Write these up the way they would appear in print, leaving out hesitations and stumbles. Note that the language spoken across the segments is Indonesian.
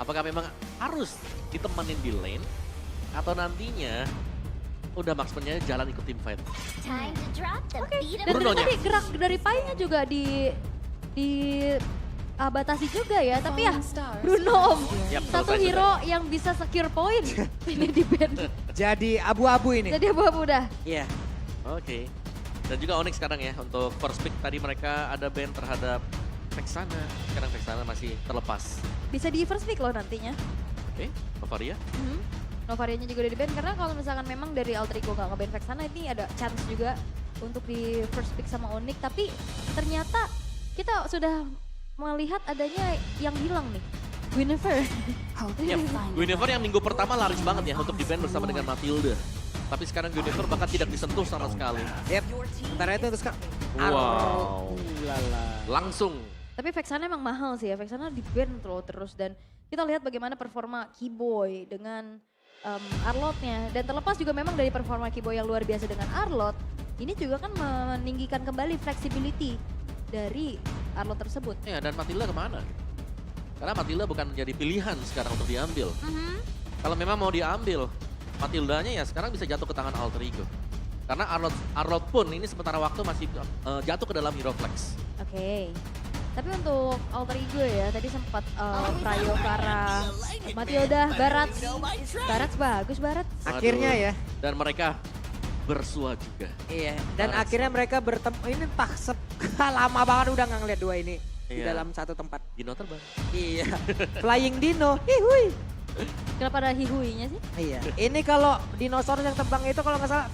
Apakah memang harus ditemenin di lane? Atau nantinya udah marksman-nya jalan ikut team fight? Time to drop the beat of Dan Brunonya. tadi gerak dari Pai-nya juga batasi juga ya, tapi ya Bruno Om, Yap, satu selesai hero yang bisa secure point ini di band. Jadi abu-abu ini. Jadi abu-abu udah. Iya. Oke. Dan juga Onyx sekarang ya, untuk first pick tadi mereka ada ban terhadap Vexana. Sekarang Vexana masih terlepas. Bisa di first pick loh nantinya. Oke, Bavaria. Novarianya juga udah di ban karena kalau misalkan memang dari Alter Ego gak nge-ban Vexana ini ada chance juga untuk di first pick sama Onyx. Tapi ternyata kita sudah melihat adanya yang hilang nih. Guinevere. Yap, Guinevere yang minggu pertama laris banget ya untuk di ban bersama dengan Matilda. Tapi sekarang Guinevere bahkan tidak disentuh sama sekali. Yep. Sementara itu terus Kak. Wow. Lala. Langsung. Tapi Vexana emang mahal sih ya, Vexana di ban terus dan kita lihat bagaimana performa Keyboy dengan Arlotnya. Dan terlepas juga memang dari performa Keyboy yang luar biasa dengan Arlot, ini juga kan meninggikan kembali flexibility dari Arlot tersebut. Ya, dan Matilda kemana? Karena Matilda bukan menjadi pilihan sekarang untuk diambil. Kalau memang mau diambil, Matildanya ya sekarang bisa jatuh ke tangan Alter Ego. Karena Arlot pun ini sementara waktu masih jatuh ke dalam Hero Flex. Oke. Tapi untuk Alter Ego ya, tadi sempat Prayo ke arah Matilda, Barats. Barats bagus, Barats. Akhirnya ya. Dan mereka bersua juga. Iya. Dan Barats. akhirnya mereka bertemu. Ini lama banget udah nggak ngeliat dua ini di Iya. dalam satu tempat. Dino terbang. Iya. Flying Dino. Hihui. Kenapa ada hihuinya sih? Iya. Ini kalau dinosaurus yang terbang itu kalau nggak salah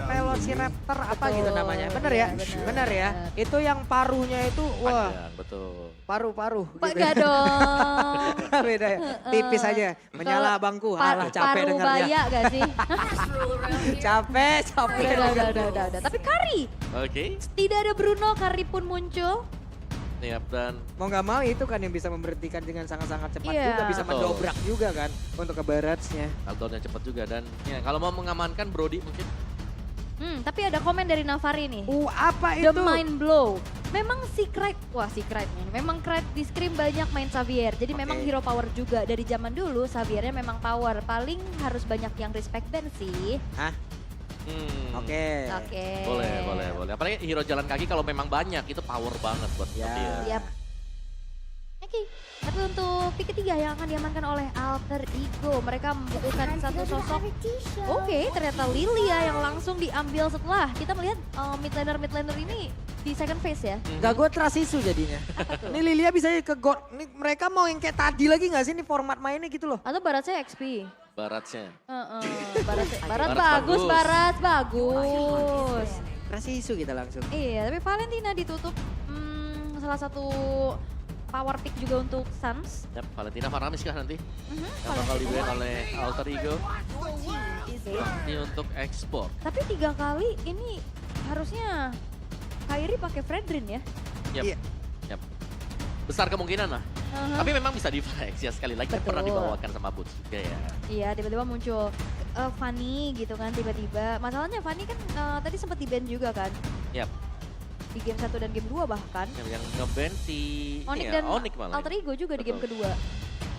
Velociraptor apa Betul. gitu namanya. Bener ya? Iya, Bener ya? Itu yang paruhnya itu wah, Panjang, betul. paru-paru. Pak gitu. gak dong. Beda ya. Tipis aja. Menyala abangku. Alah capek Paru dengarnya. baya gak sih? Capek. udah. Tapi Kari, Oke. tidak ada Bruno, Kari pun muncul. Yap, dan Mau nggak mau itu kan yang bisa memberhentikan dengan sangat-sangat cepat Iya. juga. Bisa Betul. mendobrak juga kan untuk ke Baratsnya. cooldownnya cepat juga. Dan ya, kalau mau mengamankan Brody mungkin. Tapi ada komen dari Navari nih. Apa The itu? Mind Blow. Memang si Craig, wah si Craig nih. Memang Craig di Scream banyak main Xavier. Jadi memang Oke. hero power juga. Dari zaman dulu Xaviernya memang power. Paling harus banyak yang respect Ben sih. Oke. Oke. Boleh. Apalagi hero jalan kaki kalau memang banyak itu power banget buat Ya. dia. Yap. Oke, tapi untuk pick ketiga yang akan diamankan oleh Alter Ego, mereka membutuhkan satu sosok. Oke, ternyata Lilia yang langsung diambil setelah kita melihat mid laner ini di second phase ya. Gak gue trust isu jadinya. Ini Lilia bisa ke God. Ini mereka mau yang kayak tadi lagi gak sih ini format mainnya gitu loh. Atau Baratnya XP. Baratnya. Barat Barat bagus, bagus. Barat bagus. Trust isu kita langsung. Iya, tapi Valentina ditutup salah satu power pick juga untuk Suns. Yap, Valentina Faramis kah nanti? Yang bakal Valentina. di-ban oleh Alter Ego. Ini untuk ekspor. Tapi 3 kali ini harusnya Kairi pakai Fredrin ya. Yap. Iya. Yap. Besar kemungkinan lah. Tapi memang bisa di-flex ya sekali lagi. Betul. Pernah dibawakan sama Boots juga ya. Iya, tiba-tiba muncul Fanny gitu kan tiba-tiba. Masalahnya Fanny kan tadi sempat di-ban juga kan. Yap. Di game 1 dan game 2 bahkan. Yang nge-ban si Onyx ini dan ya, Onyx malah. Alter Ego juga di game Betul. kedua.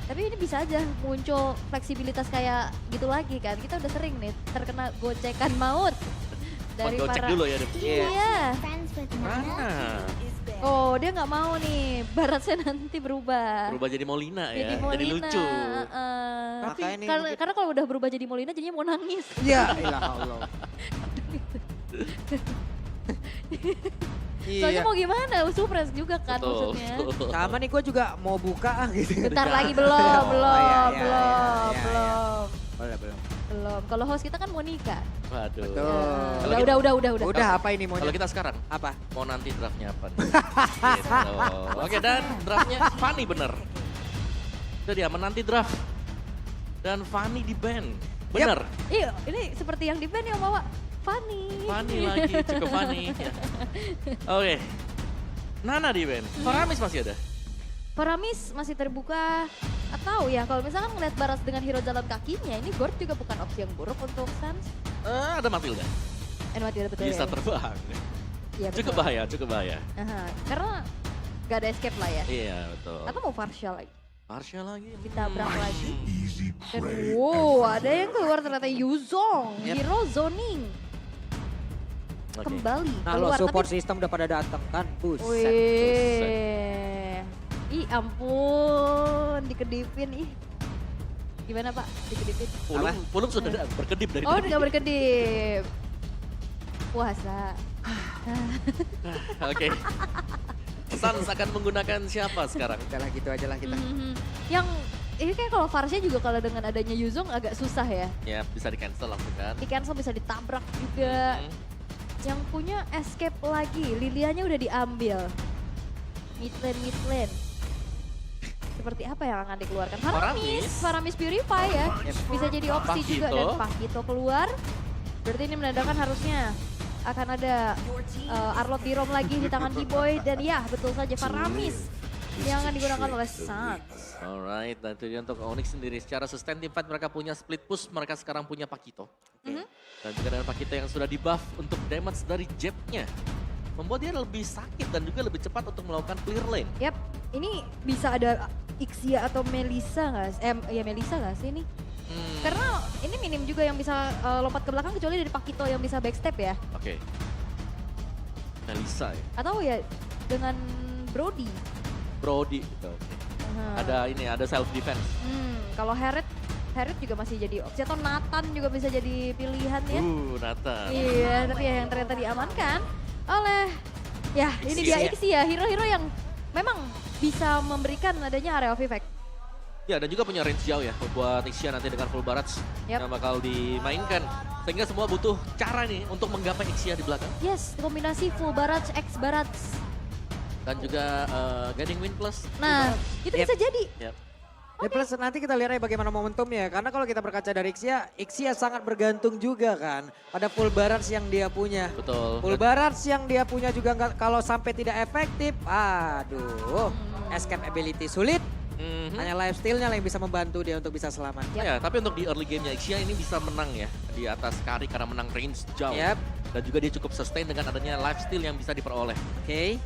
Tapi ini bisa aja muncul fleksibilitas kayak gitu lagi kan. Kita udah sering nih terkena gocekan maut. Dari Gocek para... dulu ya. Iya. Friends with Mana? Oh, dia nggak mau nih. Baratnya nanti berubah. Berubah jadi Molina ya. Jadi Molina. Jadi lucu. Tapi ini Karena kalau udah berubah jadi Molina jadinya mau nangis. Ya ilah Allah. Soalnya mau gimana, surprise juga kan Betul. maksudnya. betul. Sama nih gue juga mau buka gitu. Bentar lagi belum, Oh, belum, iya, iya, belum, iya, iya. belum, Belum. belum. Kalau host kita kan mau nikah. Waduh. Betul. Kalau Ya, kita- udah. Udah apa ini Kalau maunya? kita sekarang Apa? mau nanti draftnya apa nih? Gitu. Oke, dan draftnya Fanny bener. Itu dia menanti draft. Dan Fanny di ban. Bener. Iya, ini seperti yang di band yang bawa Fanny. Fanny lagi, cukup Fanny. Ya. Oke. Nana di ban. Faramis masih ada. Paramis masih terbuka. Atau ya kalau misalkan ngeliat Baras dengan hero jalan kakinya, ini Gord juga bukan opsi yang buruk untuk Suns. Ada Matilda. Matilda betul Bisa ya. terbang. Iya, betul. Cukup bahaya. Aha, karena gak ada escape lah ya. Iya, betul. Atau mau partial lagi. Marsha lagi. Ditabrak lagi. Dan wow, ada yang keluar ternyata Yuzong, hero zoning. Oke. Kembali Nah lo keluar support tapi system udah pada datang kan, buset. wih. Ih ampun, dikedipin ih. Gimana Pak? Dikedipin? Pulum sudah berkedip dari Oh, tadi. udah berkedip. Puasa. Oke. Sans akan menggunakan siapa sekarang? Udah lah gitu aja lah kita. Mhm. Yang ini kayak kalau Varsnya juga kalau dengan adanya Yuzong agak susah ya. Ya bisa di cancel langsung kan. Di cancel bisa ditabrak juga. Hmm. Yang punya escape lagi, Lilianya udah diambil. Mid lane. Seperti apa yang akan dikeluarkan? Faramis Purify ya. Bisa jadi opsi juga dan Pakito keluar. Berarti ini menandakan harusnya akan ada Arlot di Rom lagi di tangan B-Boy. Dan ya betul saja Faramis yang akan digunakan oleh Sans. Alright, dan itu dia untuk Onyx sendiri. Secara sustain team fight mereka punya split push, mereka sekarang punya Pakito. Dan juga dengan Pakito yang sudah di-buff untuk damage dari jabnya. Membuat dia lebih sakit dan juga lebih cepat untuk melakukan clear lane. Yap, ini bisa ada Ixia atau Melissa nggak? Ya Melissa nggak sih ini? Karena ini minim juga yang bisa lompat ke belakang kecuali dari Pakito yang bisa backstep ya. Oke. Melissa ya. Atau ya dengan Brody. Brody gitu. Ada self defense. Kalau Harriet juga masih jadi opsi atau Nathan juga bisa jadi pilihan ya. Nathan. Iya, tapi ya yang ternyata diamankan oleh ya ini dia Ixia, hero-hero yang memang bisa memberikan adanya area of effect. Ya, dan juga punya range jauh ya buat Ixia nanti dengan full barrage yang bakal dimainkan. Sehingga semua butuh cara nih untuk menggapai Ixia di belakang. Yes, kombinasi full barrage, X barrage. Dan juga Guiding Wind plus. Nah, itu bisa jadi. Ya plus nanti kita lihat ya bagaimana momentumnya. Karena kalau kita berkaca dari Ixia sangat bergantung juga kan pada full barrage yang dia punya. Betul. Full barrage yang dia punya juga kalau sampai tidak efektif, aduh, escape ability sulit. Hanya lifestyle-nya yang bisa membantu dia untuk bisa selamat. Ya, tapi untuk di early game-nya Ixia ini bisa menang ya di atas Kari karena menang range jauh. Dan juga dia cukup sustain dengan adanya lifesteal yang bisa diperoleh.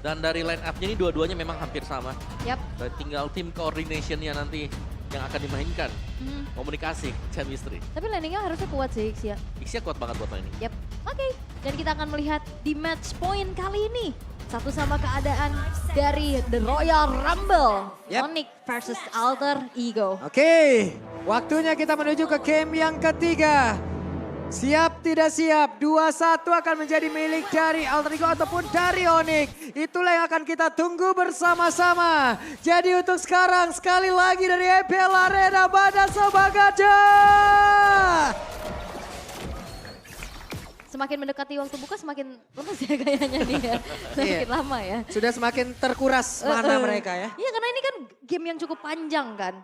Dan dari line up-nya ini dua-duanya memang hampir sama. Dan tinggal tim coordination-nya nanti yang akan dimainkan. Komunikasi, chemistry. Tapi landing-nya harusnya kuat sih Ixia. Ixia kuat banget buat main ini. Oke, dan kita akan melihat di match point kali ini. Satu sama keadaan dari The Royal Rumble. Onyx versus Alter Ego. Oke, waktunya kita menuju ke game yang ketiga. Siap tidak siap, 2-1 akan menjadi milik dari Alter Ego ataupun dari Onyx. Itulah yang akan kita tunggu bersama-sama. Jadi untuk sekarang sekali lagi dari EPL Arena Bandar Sabagaja. Semakin mendekati waktu buka semakin lemes ya kayaknya nih ya. Semakin lama ya. Sudah semakin terkuras mana mereka ya. Iya karena ini kan game yang cukup panjang kan.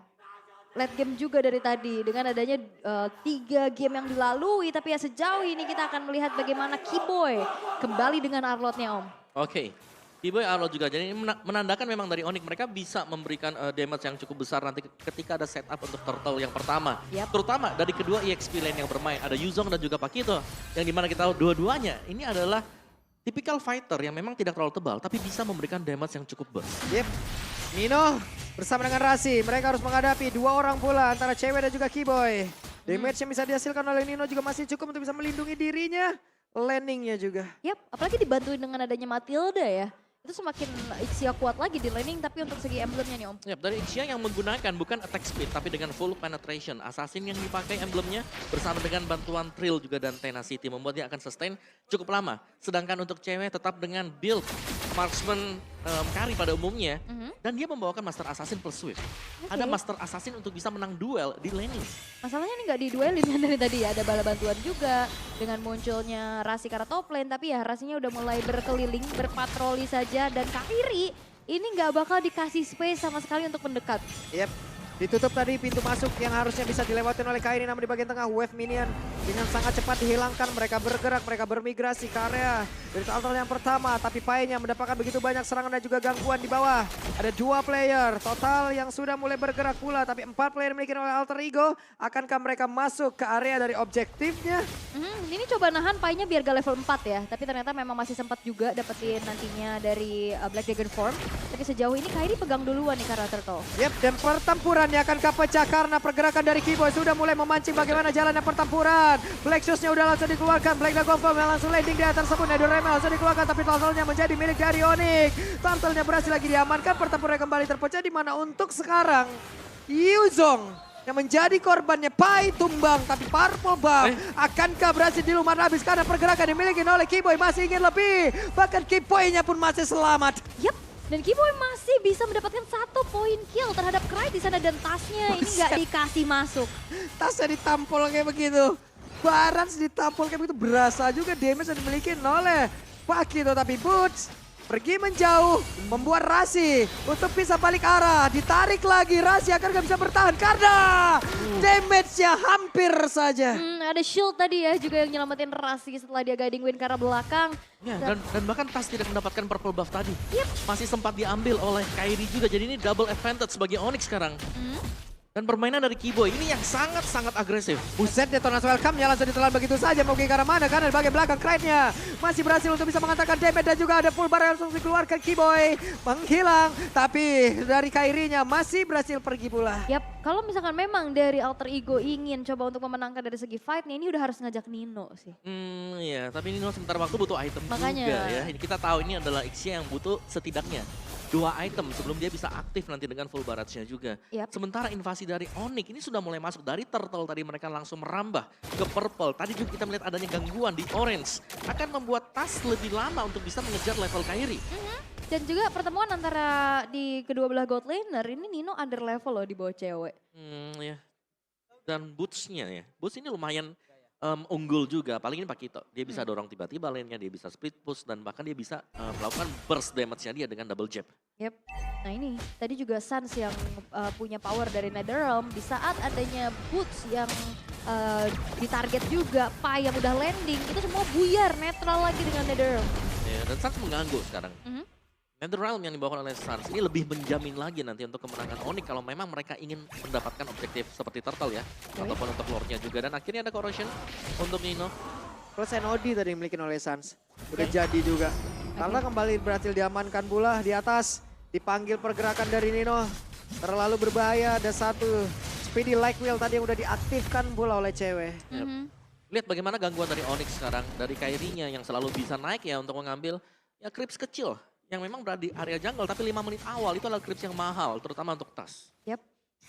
Late game juga dari tadi dengan adanya 3 game yang dilalui. Tapi ya sejauh ini kita akan melihat bagaimana Keyboy kembali dengan Arlotnya Om. Oke. Keyboy Arlot juga, jadi ini menandakan memang dari Onyx mereka bisa memberikan damage yang cukup besar nanti ketika ada setup untuk turtle yang pertama. Terutama dari kedua EXP lane yang bermain, ada Yuzong dan juga Pakito. Yang dimana kita tahu dua-duanya ini adalah tipikal fighter yang memang tidak terlalu tebal tapi bisa memberikan damage yang cukup burst. Nino bersama dengan Rasi, mereka harus menghadapi 2 orang pula antara cewek dan juga Keyboy. Damage yang bisa dihasilkan oleh Nino juga masih cukup untuk bisa melindungi dirinya. Landingnya juga. Apalagi dibantuin dengan adanya Matilda ya. Itu semakin Ixia kuat lagi di laning tapi untuk segi emblemnya nih Om. Dari Ixia yang menggunakan bukan attack speed tapi dengan full penetration. Assassin yang dipakai emblemnya bersama dengan bantuan Trill juga dan Tenacity membuat dia akan sustain cukup lama. Sedangkan untuk cewek tetap dengan build marksman Kari pada umumnya. Dan dia membawakan Master Assassin plus Swift. Ada Master Assassin untuk bisa menang duel di laning. Masalahnya ini nggak diduelin ya dari tadi ya. Ada bala bantuan juga dengan munculnya Rasi karena top lane. Tapi ya Rasinya udah mulai berkeliling, berpatroli saja. Dan Kairi ini nggak bakal dikasih space sama sekali untuk mendekat. Ditutup tadi pintu masuk yang harusnya bisa dilewatin oleh Kairi namun di bagian tengah wave minion dengan sangat cepat dihilangkan. Mereka bergerak, mereka bermigrasi ke area dari total yang pertama. Tapi Pai-nya mendapatkan begitu banyak serangan dan juga gangguan di bawah. Ada 2 player total yang sudah mulai bergerak pula. Tapi 4 player dimiliki oleh Alter Ego. Akankah mereka masuk ke area dari objektifnya? Ini coba nahan Pai-nya biar gak level 4 ya. Tapi ternyata memang masih sempat juga dapetin nantinya dari Black Dragon Form. Tapi sejauh ini Kairi pegang duluan nih karena Turtle. Yep, dan pertempurannya akankah pecah karena pergerakan dari Kiboy sudah mulai memancing bagaimana jalannya pertempuran. Black Shoes-nya udah langsung dikeluarkan. Black Dragon Form yang langsung landing di atas tersebut. Netherrealm langsung dikeluarkan tapi Turtle-nya menjadi milik dari Onyx. Turtle-nya berhasil lagi diamankan. Pertempuran kembali terpecah di mana untuk sekarang Yuzong yang menjadi korbannya Pai tumbang. Tapi Purple Buff akankah berhasil dilumat habis karena pergerakan dimiliki oleh Kiboy masih ingin lebih. Bahkan Kiboy-nya pun masih selamat. Yap. Dan Kiboy masih bisa mendapatkan 1 poin kill terhadap Cry di sana dan tasnya ini nggak dikasih masuk. Tasnya ditampol kayak begitu. Barans ditampol kayak begitu. Berasa juga damage yang dimiliki oleh Pakito. Tapi Boots pergi menjauh. Membuat Rasi untuk bisa balik arah. Ditarik lagi. Rasi akan gak bisa bertahan karena damage-nya hampir saja. Ada shield tadi ya juga yang nyelamatin Rasi setelah dia guiding win ke arah belakang. Ya, dan bahkan Tas tidak mendapatkan purple buff tadi. Yep. Masih sempat diambil oleh Kairi juga. Jadi ini double advantage bagi Onyx sekarang. Dan permainan dari Kiboy ini yang sangat-sangat agresif. Buset, Detonas welcome-nya langsung ditelan begitu saja. Mau ke arah mana? Karena di bagian belakang Krite-nya masih berhasil untuk bisa mengantarkan damage. Dan juga ada full bar yang langsung dikeluarkan Kiboy. Menghilang, tapi dari Kairi-nya masih berhasil pergi pula. Yap, kalau misalkan memang dari Alter Ego ingin coba untuk memenangkan dari segi fight-nya, ini udah harus ngajak Nino sih. Iya, tapi Nino sebentar waktu butuh item Makanya. juga ya. Ini kita tahu ini adalah Ixia yang butuh setidaknya 2 item sebelum dia bisa aktif nanti dengan full barrage-nya juga. Yap. Sementara invasi dari Onyx ini sudah mulai masuk dari Turtle tadi mereka langsung merambah ke Purple. Tadi juga kita melihat adanya gangguan di Orange. Akan membuat Tas lebih lama untuk bisa mengejar level Kairi. Dan juga pertemuan antara di kedua belah god laner, ini Nino under level loh di bawah cewek. Ya. Dan Boots-nya ya. Boots ini lumayan unggul juga, paling ini Pakito. Dia bisa dorong tiba-tiba lane-nya, dia bisa split push dan bahkan dia bisa melakukan burst damage-nya dia dengan double jab. Yep. Nah ini tadi juga Sans yang punya power dari Netherrealm di saat adanya Boots yang ditarget juga, Pai yang udah landing, itu semua buyar netral lagi dengan Netherrealm. Ya, dan Sans mengganggu sekarang. Netherrealm yang dibawakan oleh Sans ini lebih menjamin lagi nanti untuk kemenangan Onyx kalau memang mereka ingin mendapatkan objektif seperti Turtle ya. Ataupun untuk lore-nya juga. Dan akhirnya ada corrosion untuk Nino. Plus NOD tadi yang dimiliki oleh Sans. Udah jadi juga. Karena kembali berhasil diamankan pula di atas. Dipanggil pergerakan dari Nino. Terlalu berbahaya. Ada satu speedy like wheel tadi yang udah diaktifkan pula oleh cewek. Lihat bagaimana gangguan dari Onyx sekarang. Dari Kairi-nya yang selalu bisa naik ya untuk mengambil ya creeps kecil. Yang memang berada di area jungle tapi 5 menit awal itu adalah creeps yang mahal. Terutama untuk Tas. Yap.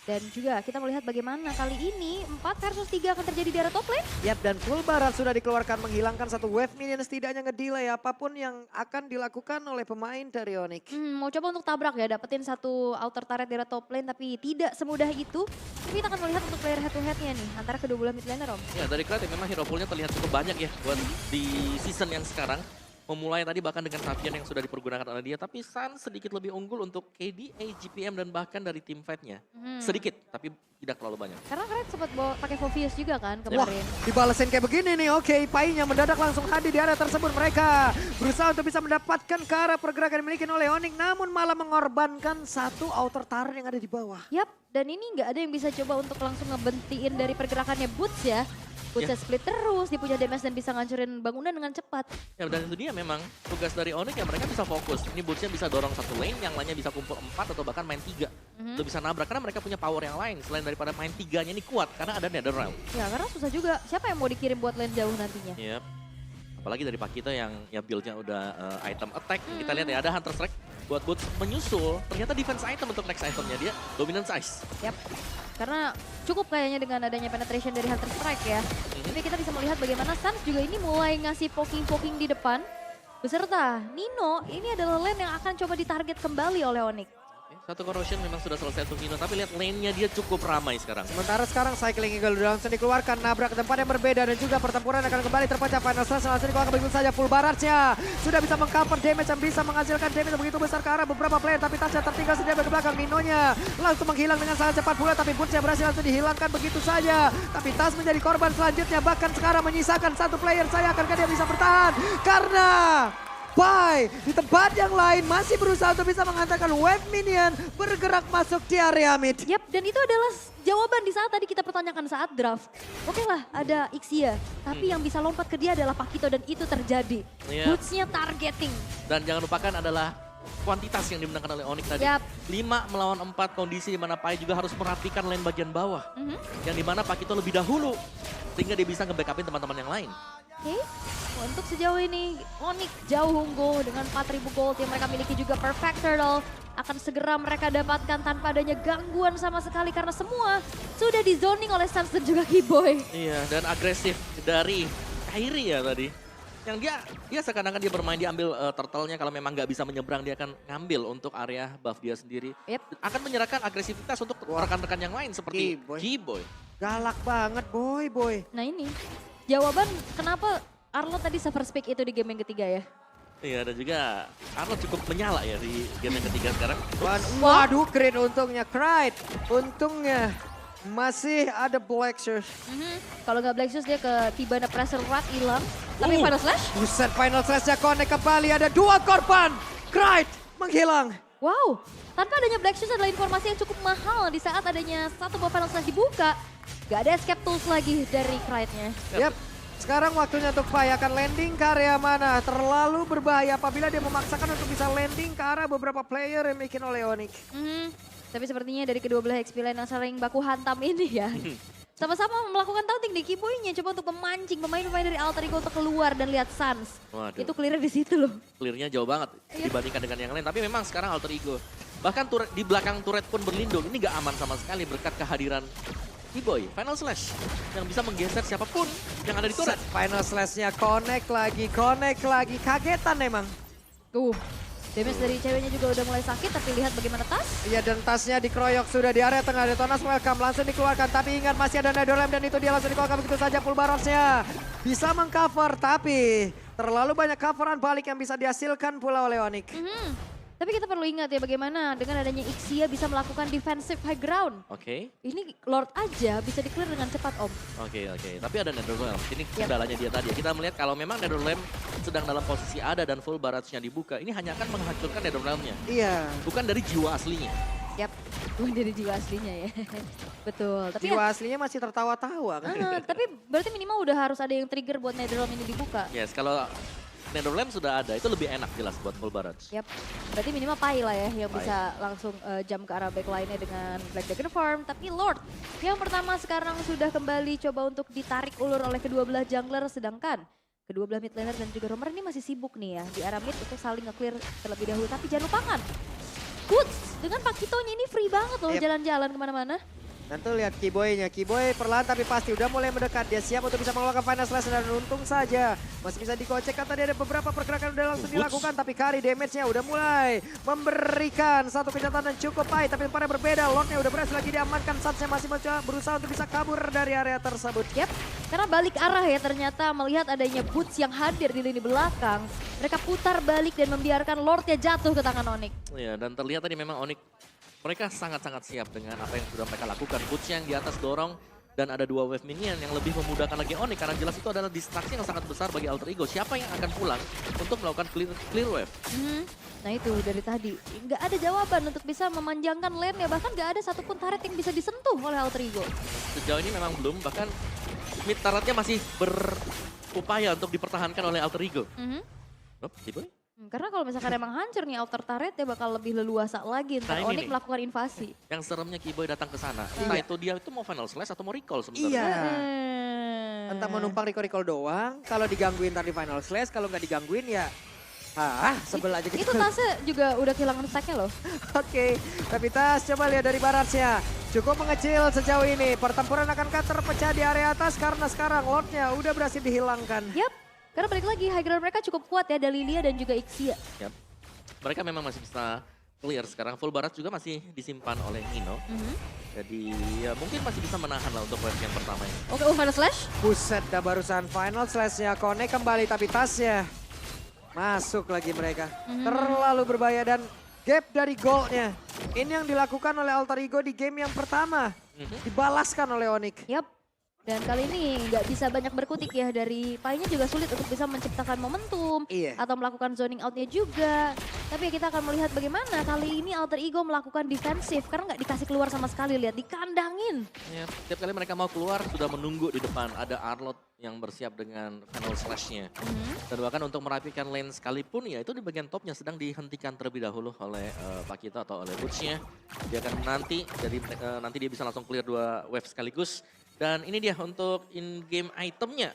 Dan juga kita melihat bagaimana kali ini 4 versus 3 akan terjadi di area top lane. Yap, dan full barat sudah dikeluarkan menghilangkan satu wave minion setidaknya ngedelay apapun yang akan dilakukan oleh pemain dari Onyx. Mau coba untuk tabrak ya, dapetin satu outer turret di area top lane tapi tidak semudah itu. Tapi kita akan melihat untuk player head to headnya nih antara kedua belah mid laner Om. Ya dari Cryte memang hero poolnya terlihat cukup banyak ya buat di season yang sekarang. Memulai tadi bahkan dengan Savian yang sudah dipergunakan oleh dia. Tapi Sans sedikit lebih unggul untuk KD, GPM dan bahkan dari team fight-nya. Sedikit, tapi tidak terlalu banyak. Karena kalian sempat bawa pakai Fovius juga kan Wah, kemarin. dibalesin kayak begini nih. Oke, Pai-nya mendadak langsung hadir di area tersebut. Mereka berusaha untuk bisa mendapatkan ke arah pergerakan yang dimiliki oleh Onyx. Namun malah mengorbankan satu outer turret yang ada di bawah. Yap, dan ini nggak ada yang bisa coba untuk langsung ngebentiin dari pergerakannya Boots ya. Boots split terus, dia punya damage dan bisa ngancurin bangunan dengan cepat. Ya dan itu dia memang tugas dari Onyx ya mereka bisa fokus. Ini Boots-nya bisa dorong satu lane, yang lainnya bisa kumpul 4 atau bahkan main 3. Untuk bisa nabrak karena mereka punya power yang lain. Selain daripada main 3-nya ini kuat karena ada Netherrealm. Ya karena susah juga, siapa yang mau dikirim buat lane jauh nantinya? Yep. Apalagi dari Pakito yang ya build-nya udah item attack. Kita lihat ya ada Hunter Strike buat Boots menyusul. Ternyata defense item untuk next itemnya dia Dominance Ice. Yap. Karena cukup kayaknya dengan adanya penetration dari Hunter Strike ya. Tapi kita bisa melihat bagaimana Sans juga ini mulai ngasih poking-poking di depan. Beserta Nino, ini adalah lane yang akan coba ditarget kembali oleh Onyx. Satu corrosion memang sudah selesai untuk Nino, tapi lihat lane-nya dia cukup ramai sekarang. Sementara sekarang Cycling Eagle udah langsung dikeluarkan, nabrak ke tempat yang berbeda dan juga pertempuran akan kembali terpecah. Final Slash langsung dikeluarkan begitu saja, full barrage-nya. Sudah bisa mengcover damage yang bisa menghasilkan damage yang begitu besar ke arah beberapa player, tapi Tasya tertinggal sendiri ke belakang. Ninonya langsung menghilang dengan sangat cepat pula, tapi Boots-nya berhasil langsung dihilangkan begitu saja. Tapi Tas menjadi korban selanjutnya, bahkan sekarang menyisakan satu player. Saya akankah dia bisa bertahan? Karena Pai di tempat yang lain masih berusaha untuk bisa mengantarkan wave minion bergerak masuk di area mid. Yap, dan itu adalah jawaban di saat tadi kita pertanyakan saat draft. Oke lah, ada Ixia, tapi yang bisa lompat ke dia adalah Pakito dan itu terjadi. Iya. Boots-nya targeting. Dan jangan lupakan adalah kuantitas yang dimenangkan oleh Onyx tadi. Yap. 5 melawan 4 kondisi di mana Pai juga harus merapikan lane bagian bawah. Yang dimana Pakito lebih dahulu, sehingga dia bisa nge-backupin teman-teman yang lain. Oke, untuk sejauh ini Onyx jauh unggul dengan 4.000 gold yang mereka miliki juga Perfect Turtle. Akan segera mereka dapatkan tanpa adanya gangguan sama sekali karena semua sudah di zoning oleh Sans dan juga Keyboy. Iya, dan agresif dari Kairi ya tadi. Yang dia seakan-akan dia bermain, dia ambil turtle-nya, kalau memang nggak bisa menyeberang dia akan ngambil untuk area buff dia sendiri. Yep. Akan menyerahkan agresivitas untuk rekan-rekan yang lain seperti Keyboy. Keyboy. Galak banget boy. Nah ini jawaban kenapa Arlo tadi suffer speak itu di game yang ketiga ya. Iya, dan juga Arnold cukup menyala ya di game yang ketiga sekarang. Waduh, great untungnya Cried. Untungnya masih ada Black Shoes. Kalau nggak Black Shoes dia ketiban pressure rat hilang. Tapi Final Slash, Buset, Final Slash-nya connect kembali. Ada 2 korban. Cried menghilang. wow. Tanpa adanya Black Shoes adalah informasi yang cukup mahal di saat adanya satu buah Final Slash dibuka. Gak ada escape tools lagi dari Cried-nya. Yap. Sekarang waktunya untuk Pai akan landing ke area mana. Terlalu berbahaya apabila dia memaksakan untuk bisa landing ke arah beberapa player yang bikin oleh Onyx. Tapi sepertinya dari kedua belah XP lane yang saling baku hantam ini ya. Sama-sama melakukan taunting di Keyboy-nya. Coba untuk memancing pemain-pemain dari Alter Ego untuk keluar dan lihat Sans. Waduh. Itu clear di situ loh. Clear-nya jauh banget dibandingkan dengan yang lain. Tapi memang sekarang Alter Ego, bahkan turret, di belakang turret pun berlindung. Ini gak aman sama sekali berkat kehadiran Keyboy. Final Slash yang bisa menggeser siapapun yang ada di turret. Final Slash-nya connect lagi. Kagetan emang. Damage dari ceweknya juga udah mulai sakit, tapi lihat bagaimana Tas. Iya, dan tasnya dikeroyok sudah di area tengah. Detonas welcome langsung dikeluarkan. Tapi ingat masih ada Netherlands dan itu dia langsung dikeluarkan begitu saja full barrage-nya. Bisa mengcover tapi terlalu banyak coveran balik yang bisa dihasilkan pula oleh Onyx. Tapi kita perlu ingat ya bagaimana dengan adanya Ixia bisa melakukan defensive high ground. Oke. Ini Lord aja bisa di-clear dengan cepat Om. Oke. Tapi ada Netherrealm. Ini kendalanya dia tadi. Kita melihat kalau memang Netherrealm sedang dalam posisi ada dan full barrage-nya dibuka, ini hanya akan menghancurkan Netherrealm-nya. Iya. Bukan dari jiwa aslinya. Yap, bukan dari jiwa aslinya ya. Betul. Tapi Jiwa aslinya masih tertawa-tawa kan. tapi berarti minimal udah harus ada yang trigger buat Netherrealm ini dibuka. Yes, kalau Netherrealm sudah ada, itu lebih enak jelas buat full barrage. Yap, berarti minimal Pai lah ya yang bisa langsung jump ke arah backline-nya dengan Black Dragon Farm. Tapi Lord yang pertama sekarang sudah kembali coba untuk ditarik ulur oleh kedua belah jungler, sedangkan kedua belah mid laner dan juga Romer ini masih sibuk nih ya di arah mid untuk saling nge-clear terlebih dahulu. Tapi jangan lupakan, Boots dengan Pakitonya ini free banget loh jalan-jalan kemana-mana. Nanti lihat Keyboy-nya. Keyboy perlahan tapi pasti udah mulai mendekat. Dia siap untuk bisa mengeluarkan Final Slash dan untung saja. Masih bisa dikocek kan tadi ada beberapa pergerakan udah langsung dilakukan. Tapi Kari damage-nya udah mulai memberikan satu kencatan dan cukup baik. Tapi tempatnya berbeda. Lord-nya udah berhasil lagi diamankan. Satsnya masih berusaha untuk bisa kabur dari area tersebut. Yap, karena balik arah ya ternyata melihat adanya Boots yang hadir di lini belakang. Mereka putar balik dan membiarkan Lord-nya jatuh ke tangan Onyx. Iya, dan terlihat tadi memang Onyx mereka sangat-sangat siap dengan apa yang sudah mereka lakukan. Boots yang di atas dorong dan ada 2 wave minion yang lebih memudahkan lagi Onyx karena jelas itu adalah distraksi yang sangat besar bagi Alter Ego. Siapa yang akan pulang untuk melakukan clear wave? Nah itu dari tadi nggak ada jawaban untuk bisa memanjangkan lane ya, bahkan nggak ada satupun turret yang bisa disentuh oleh Alter Ego. Sejauh ini memang belum, bahkan mid turretnya masih berupaya untuk dipertahankan oleh Alter Ego. Keyboy? Karena kalau misalkan emang hancur nih outer turret ya bakal lebih leluasa lagi ntar Nah, ini Onyx nih. melakukan invasi. Yang seremnya Keyboy datang ke sana. Entah itu dia itu mau final slash atau mau recall sebenarnya. Iya. Eh. Entah mau numpang recall doang. Kalau digangguin ntar di Final Slash. Kalau nggak digangguin ya sebel aja gitu. Itu Tasnya juga udah kehilangan stacknya loh. Oke, tapi Tas coba lihat dari barrage-nya. Cukup mengecil sejauh ini. Pertempuran akankah terpecah di area atas karena sekarang Lord-nya udah berhasil dihilangkan. Yap, karena balik lagi high ground mereka cukup kuat ya, ada Lilia dan juga Ixia. Yap. Mereka memang masih bisa clear sekarang. Full barat juga masih disimpan oleh Nino. Jadi ya mungkin masih bisa menahan lah untuk wave yang pertama ini. Oke, final slash. Buset, dah barusan final slash-nya connect kembali tapi tasnya masuk lagi mereka. Terlalu berbahaya dan gap dari goldnya. Ini yang dilakukan oleh Alter Ego di game yang pertama. Dibalaskan oleh Onyx. Yap. Dan kali ini nggak bisa banyak berkutik ya dari Painya juga sulit untuk bisa menciptakan momentum. Iya. Atau melakukan zoning outnya juga. Tapi kita akan melihat bagaimana kali ini Alter Ego melakukan defensif. Karena nggak dikasih keluar sama sekali, lihat dikandangin. Ya, setiap kali mereka mau keluar sudah menunggu di depan. Ada Arlott yang bersiap dengan final slash-nya. Dan bahkan untuk merapikan lane sekalipun ya itu di bagian topnya sedang dihentikan terlebih dahulu oleh Pakito atau oleh Butch-nya. Dia akan nanti, jadi nanti dia bisa langsung clear 2 wave sekaligus. Dan ini dia untuk in-game itemnya.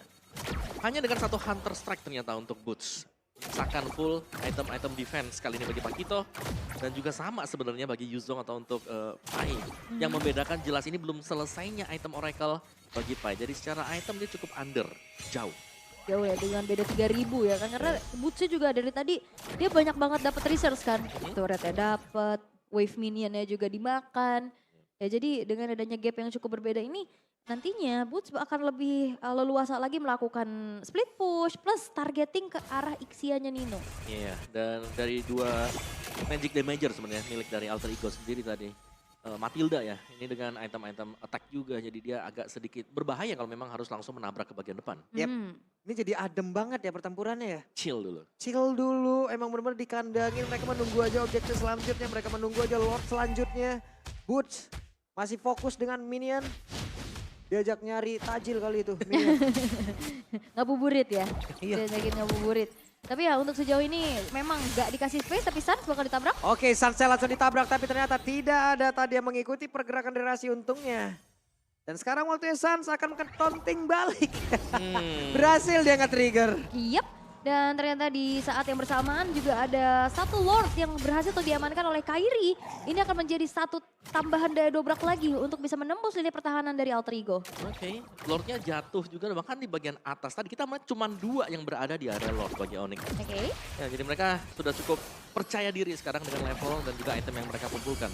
Hanya dengan 1 Hunter Strike ternyata untuk Butch. Misalkan full item-item defense kali ini bagi Pakito. Dan juga sama sebenarnya bagi Yuzong atau untuk Pai. Yang membedakan jelas ini belum selesainya item Oracle bagi Pai. Jadi secara item dia cukup under, jauh. Jauh ya dengan beda 3.000 ya kan. Karena Butch juga dari tadi dia banyak banget dapat resource kan. Turretnya dapat, wave minionnya juga dimakan. Ya jadi dengan adanya gap yang cukup berbeda ini nantinya Butch akan lebih leluasa lagi melakukan split push plus targeting ke arah Ixianya Nino. Iya, dan dari 2 magic damager sebenarnya milik dari Alter Ego sendiri tadi. Matilda ya, ini dengan item-item attack juga jadi dia agak sedikit berbahaya kalau memang harus langsung menabrak ke bagian depan. Yep. Ini jadi adem banget ya pertempurannya ya. Chill dulu. Chill dulu, emang benar-benar dikandangin. Mereka menunggu aja objektif selanjutnya, mereka menunggu aja Lord selanjutnya. Butch masih fokus dengan minion. Diajak nyari tajil kali itu minion. Ngabuburit ya, Iya. diajakin ngabuburit. Tapi ya untuk sejauh ini memang gak dikasih space tapi Sans bakal ditabrak. Oke, Sansel langsung ditabrak tapi ternyata tidak ada tadi yang mengikuti pergerakan dari Rasi untungnya. Dan sekarang waktunya Sans akan taunting balik. Berhasil dia nge-trigger. Yep. Dan ternyata di saat yang bersamaan juga ada 1 Lord yang berhasil tuh diamankan oleh Kairi. Ini akan menjadi 1 tambahan daya dobrak lagi untuk bisa menembus lini pertahanan dari Alter Ego. Oke, Lordnya jatuh juga bahkan di bagian atas. Tadi kita melihat cuma 2 yang berada di area Lord bagi Onyx. Oke. Ya, jadi mereka sudah cukup percaya diri sekarang dengan level dan juga item yang mereka kumpulkan.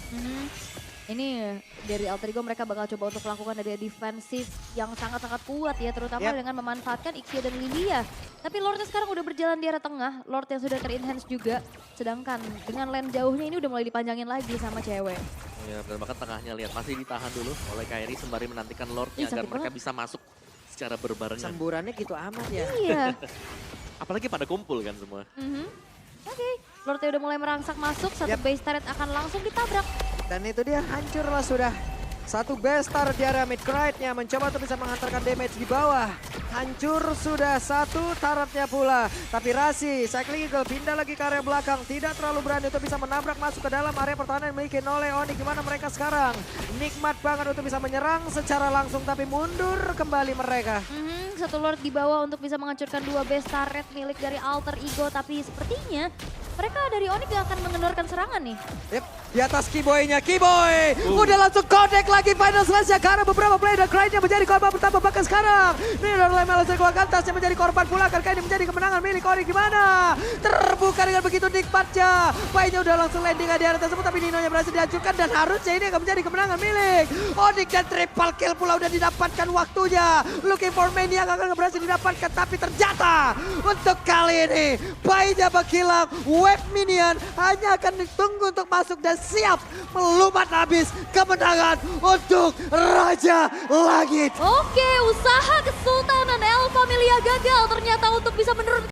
Ini dari Alter Ego mereka bakal coba untuk melakukan dari defensif yang sangat-sangat kuat ya. Terutama dengan memanfaatkan Ixia dan Lilia. Tapi Lordnya sekarang udah berjalan di area tengah. Lord yang sudah ter-enhance juga. Sedangkan dengan lane jauhnya ini udah mulai dipanjangin lagi sama cewek. Ya, dan bahkan tengahnya lihat masih ditahan dulu oleh Kairi sembari menantikan Lordnya agar sakit mereka banget. bisa masuk secara berbarengan. Semburannya gitu amat ya. Iya. Apalagi pada kumpul kan semua. Oke. Lordnya udah mulai merangsak masuk. 1 base turret akan langsung ditabrak. Dan itu dia hancurlah sudah. 1 bestar di area mid Krite-nya mencoba untuk bisa menghantarkan damage di bawah. Hancur sudah 1 turretnya pula. Tapi Rasi, Cycling Eagle pindah lagi ke area belakang. Tidak terlalu berani untuk bisa menabrak masuk ke dalam area pertahanan yang dimiliki oleh Onyx. Gimana mereka sekarang? Nikmat banget untuk bisa menyerang secara langsung tapi mundur kembali mereka. 1 Lord di bawah untuk bisa menghancurkan 2 base turret milik dari Alter Ego. Tapi sepertinya mereka dari Onyx gak akan mengendorkan serangan nih. Yep, di atas Kiboy-nya. Kiboy udah langsung connect lagi final slash-nya karena beberapa player dan Krite-nya menjadi korban pertama bahkan sekarang. Ini adalah Melose keluarkan tasnya menjadi korban pula karena ini menjadi kemenangan milik Onyx. Gimana? Terbuka dengan begitu nikmatnya. Pai-nya udah langsung landing di area tersebut tapi Nino-nya berhasil dihancurkan dan harusnya ini akan menjadi kemenangan milik Onyx dan triple kill pula udah didapatkan waktunya. Looking for Mania akan berhasil didapatkan tapi ternyata untuk kali ini Pai-nya menghilang. Wave minion hanya akan ditunggu untuk masuk dan siap melumat habis kemenangan untuk Raja Langit. Oke, usaha Kesultanan El Familia gagal ternyata untuk bisa menurunkan